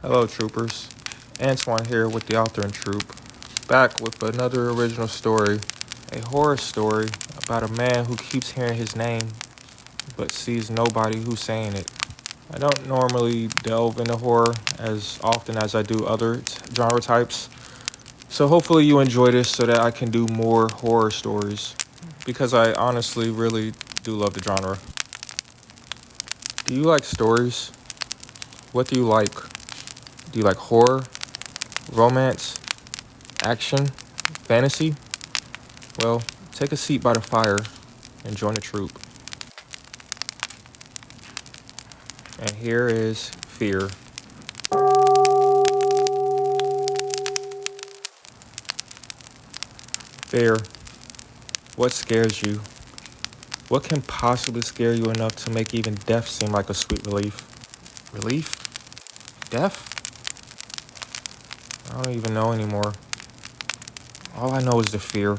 Hello, troopers. Antoine here with the Author and Troop, back with another original story, a horror story about a man who keeps hearing his name but sees nobody who's saying it. I don't normally delve into horror as often as I do other genre types, so hopefully you enjoy this so that I can do more horror stories, because I honestly really do love the genre. Do you like stories? What do you like? Do you like horror, romance, action, fantasy? Well, take a seat by the fire and join the troop. And here is Fear. Fear. What scares you? What can possibly scare you enough to make even death seem like a sweet relief? Relief? Death? I don't even know anymore. All I know is the fear.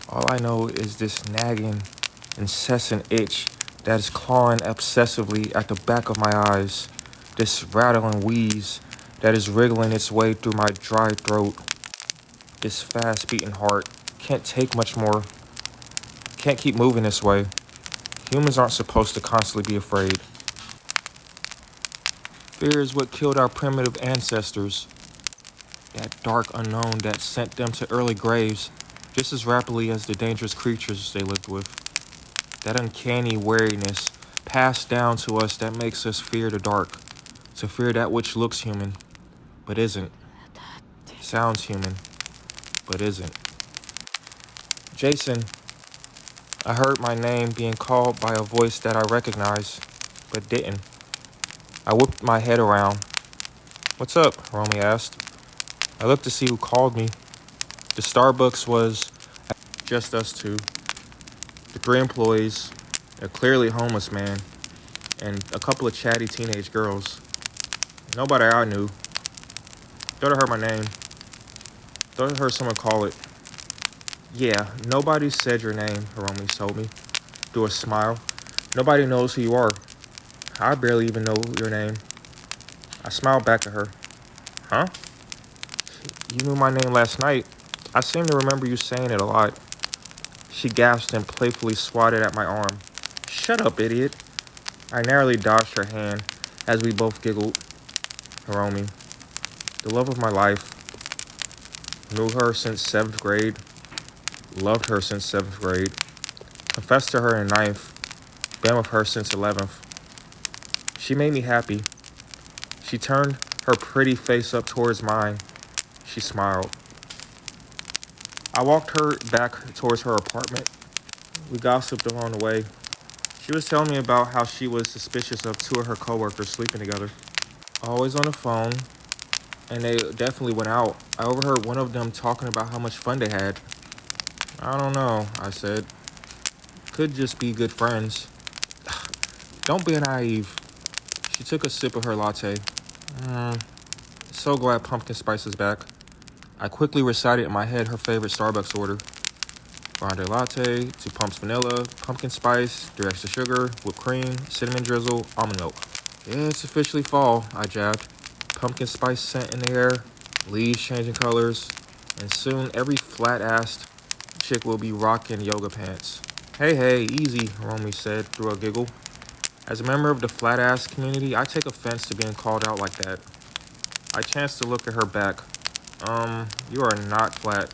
All I know is this nagging, incessant itch that is clawing obsessively at the back of my eyes. This rattling wheeze that is wriggling its way through my dry throat. This fast beating heart can't take much more. Can't keep moving this way. Humans aren't supposed to constantly be afraid. Fear is what killed our primitive ancestors. That dark unknown that sent them to early graves just as rapidly as the dangerous creatures they lived with. That uncanny wariness passed down to us that makes us fear the dark, to fear that which looks human, but isn't. Sounds human, but isn't. Jason. I heard my name being called by a voice that I recognized, but didn't. I whipped my head around. "What's up?" Romy asked. I looked to see who called me. The Starbucks was just us two. The three employees, a clearly homeless man, and a couple of chatty teenage girls. Nobody I knew. Thought I heard my name. Thought I heard someone call it. "Yeah, nobody said your name," Hiromi told me, through a smile. "Nobody knows who you are. I barely even know your name." I smiled back at her. "Huh? You knew my name last night. I seem to remember you saying it a lot." She gasped and playfully swatted at my arm. "Shut up, idiot." I narrowly dodged her hand as we both giggled. Hiromi, the love of my life. Knew her since 7th grade. Loved her since 7th grade. Confessed to her in 9th. Been with her since 11th. She made me happy. She turned her pretty face up towards mine. She smiled. I walked her back towards her apartment. We gossiped along the way. She was telling me about how she was suspicious of two of her coworkers sleeping together. Always on the phone, and they definitely went out. I overheard one of them talking about how much fun they had. "I don't know," I said. "Could just be good friends." "Don't be naive." She took a sip of her latte. So glad pumpkin spice is back." I quickly recited in my head her favorite Starbucks order. Grande latte, 2 pumps vanilla, pumpkin spice, 3 extra sugar, whipped cream, cinnamon drizzle, almond milk. "Yeah, it's officially fall," I jabbed. Pumpkin spice scent in the air, leaves changing colors, and soon every flat-assed chick will be rocking yoga pants. Hey, easy," Romy said through a giggle. As a member of the flat-ass community, I take offense to being called out like that. I chanced to look at her back. You are not flat."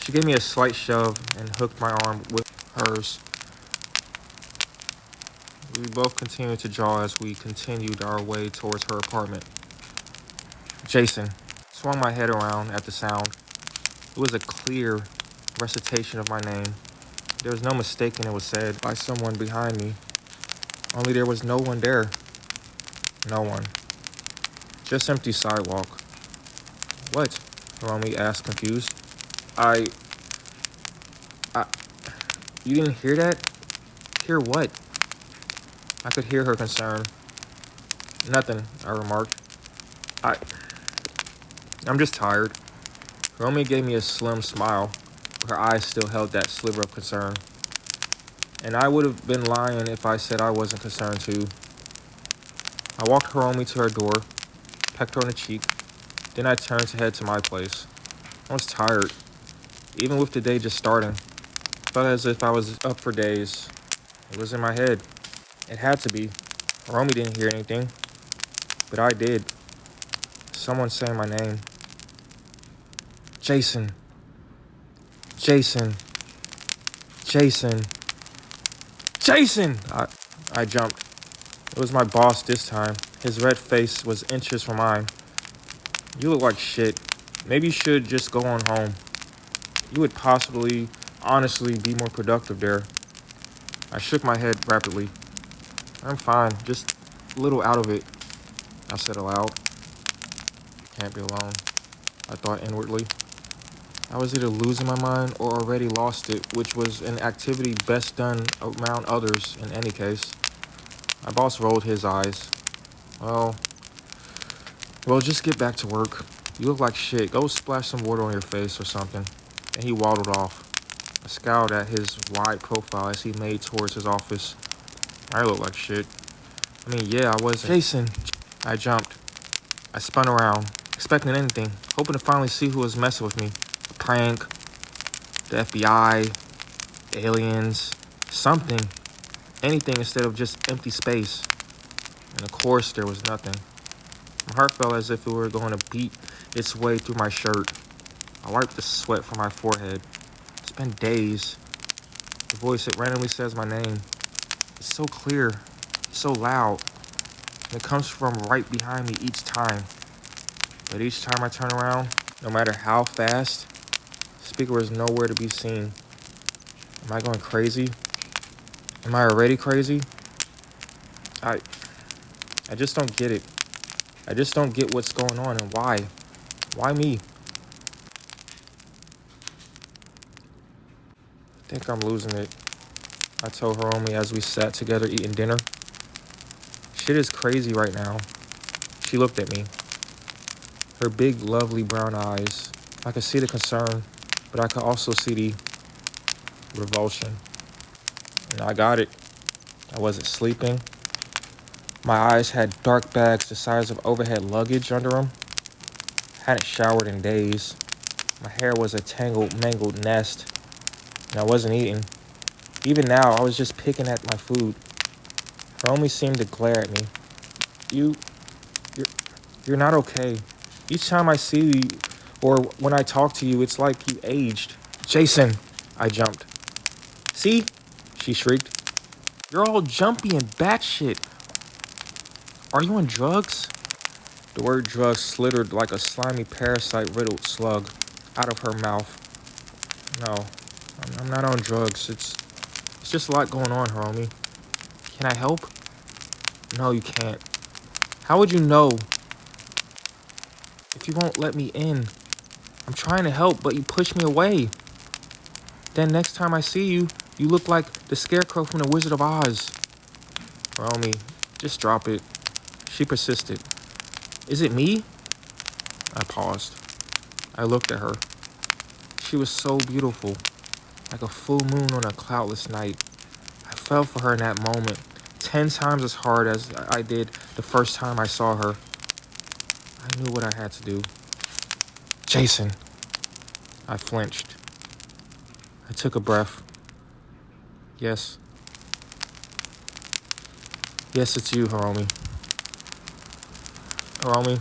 She gave me a slight shove and hooked my arm with hers. We both continued to jaw as we continued our way towards her apartment. "Jason." Swung my head around at the sound. It was a clear recitation of my name. There was no mistaking it was said by someone behind me. Only there was no one there. No one. Just empty sidewalk. "What?" Hiromi asked, confused. I... You didn't hear that?" "Hear what?" I could hear her concern. "Nothing," I remarked. I'm just tired." Hiromi gave me a slim smile, but her eyes still held that sliver of concern. And I would have been lying if I said I wasn't concerned too. I walked Hiromi to her door. pecked her on the cheek. Then I turned to head to my place. I was tired, even with the day just starting. Felt as if I was up for days. It was in my head. It had to be. Romy didn't hear anything, but I did. Someone saying my name. Jason. Jason. Jason. Jason! I jumped. It was my boss this time. His red face was inches from mine. You look like shit. Maybe you should just go on home. You would possibly, honestly, be more productive there. I shook my head rapidly. I'm fine, just a little out of it, I said aloud. Can't be alone, I thought inwardly. I was either losing my mind or already lost it, which was an activity best done around others in any case. My boss rolled his eyes. Well, just get back to work. You look like shit. Go splash some water on your face or something. And he waddled off. I scowled at his wide profile as he made towards his office. I look like shit. I mean, yeah, I wasn't. Jason. I jumped. I spun around, expecting anything, hoping to finally see who was messing with me. A prank, the FBI, aliens, something. Anything instead of just empty space. And of course, there was nothing. My heart felt as if it were going to beat its way through my shirt. I wiped the sweat from my forehead. It's been days. The voice that randomly says my name. It's so clear, so loud. And it comes from right behind me each time. But each time I turn around, no matter how fast, the speaker was nowhere to be seen. Am I going crazy? Am I already crazy? I just don't get it. I just don't get what's going on and why. Why me? I think I'm losing it, I told Hiromi as we sat together eating dinner. Shit is crazy right now. She looked at me. Her big, lovely brown eyes. I could see the concern, but I could also see the revulsion. And I got it. I wasn't sleeping. My eyes had dark bags the size of overhead luggage under them. Hadn't showered in days. My hair was a tangled, mangled nest. And I wasn't eating. Even now, I was just picking at my food. Hiromi seemed to glare at me. You're not okay. Each time I see you, or when I talk to you, it's like you aged. Jason, I jumped. See? She shrieked. You're all jumpy and batshit. Are you on drugs? The word drugs slithered like a slimy parasite-riddled slug out of her mouth. No, I'm not on drugs. It's just a lot going on, Hiromi. Can I help? No, you can't. How would you know if you won't let me in? I'm trying to help, but you push me away. Then next time I see you, you look like the scarecrow from the Wizard of Oz. Hiromi, just drop it. She persisted. Is it me? I paused. I looked at her. She was so beautiful, like a full moon on a cloudless night. I fell for her in that moment, 10 times as hard as I did the first time I saw her. I knew what I had to do. Jason. I flinched. I took a breath. Yes. Yes, it's you, Hiromi. Hiromi,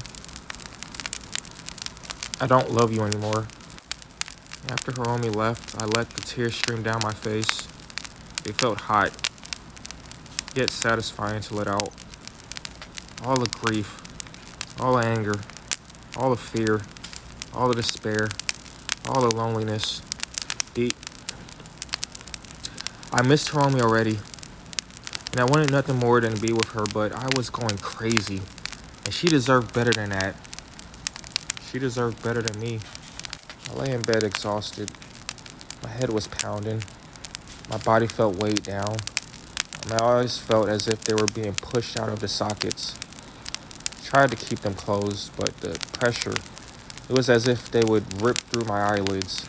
I don't love you anymore. After Hiromi left, I let the tears stream down my face. They felt hot, yet satisfying to let out. All the grief, all the anger, all the fear, all the despair, all the loneliness. I missed Hiromi already, and I wanted nothing more than to be with her, but I was going crazy, and she deserved better than that. She deserved better than me. I lay in bed exhausted. My head was pounding. My body felt weighed down. My eyes felt as if they were being pushed out of the sockets. I tried to keep them closed, but the pressure, it was as if they would rip through my eyelids.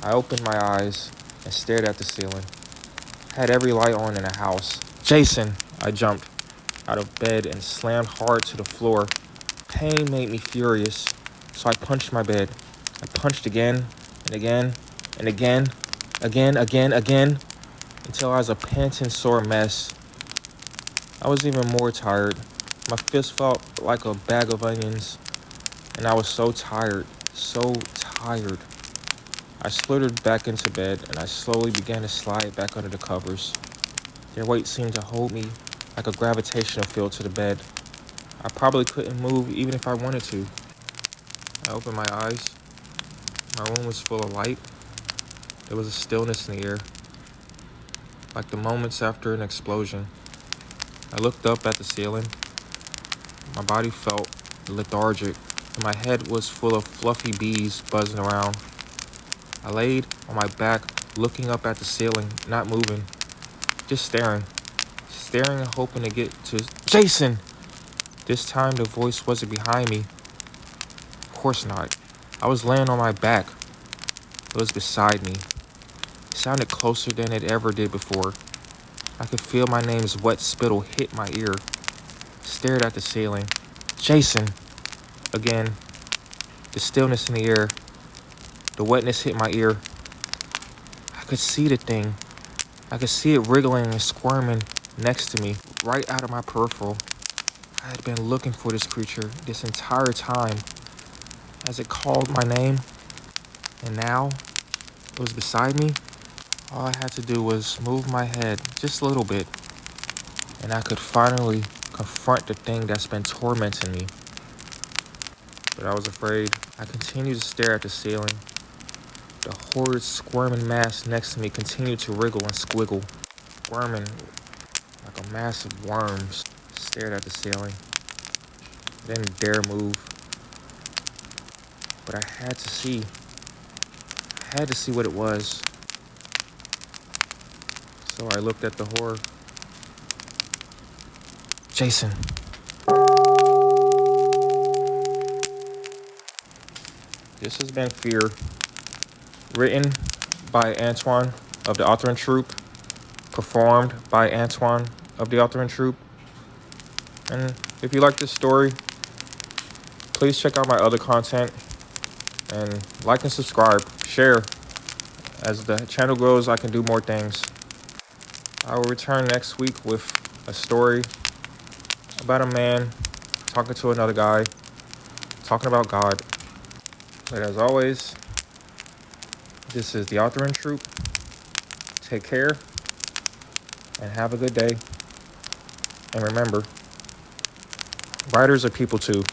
I opened my eyes and stared at the ceiling. I had every light on in the house. Jason! I jumped out of bed and slammed hard to the floor. Pain made me furious, so I punched my bed. I punched again and again and again, until I was a panting sore mess. I was even more tired. My fist felt like a bag of onions, and I was so tired, so tired. I slithered back into bed, and I slowly began to slide back under the covers. Their weight seemed to hold me like a gravitational field to the bed. I probably couldn't move even if I wanted to. I opened my eyes. My room was full of light. There was a stillness in the air, like the moments after an explosion. I looked up at the ceiling. My body felt lethargic, and my head was full of fluffy bees buzzing around. I laid on my back, looking up at the ceiling, not moving, just staring and hoping to get to Jason. This time the voice wasn't behind me. Of course not. I was laying on my back. It was beside me. It sounded closer than it ever did before. I could feel my name's wet spittle hit my ear. Stared at the ceiling. Jason! Again. The stillness in the air. The wetness hit my ear. I could see the thing. I could see it wriggling and squirming next to me, right out of my peripheral. I had been looking for this creature this entire time as it called my name, and now it was beside me. All I had to do was move my head just a little bit, and I could finally confront the thing that's been tormenting me. But I was afraid. I continued to stare at the ceiling. The horrid squirming mass next to me continued to wriggle and squiggle, squirming like a mass of worms. Stared at the ceiling. Didn't dare move. But I had to see. I had to see what it was. So I looked at the horror. Jason. This has been Fear, written by Antoine of the Author and Troupe, performed by Antoine of the Author and Troupe. And if you like this story, please check out my other content and like and subscribe, share. As the channel grows, I can do more things. I will return next week with a story about a man talking to another guy, talking about God. But as always, this is the Author and Troupe. Take care and have a good day. And remember, writers are people too.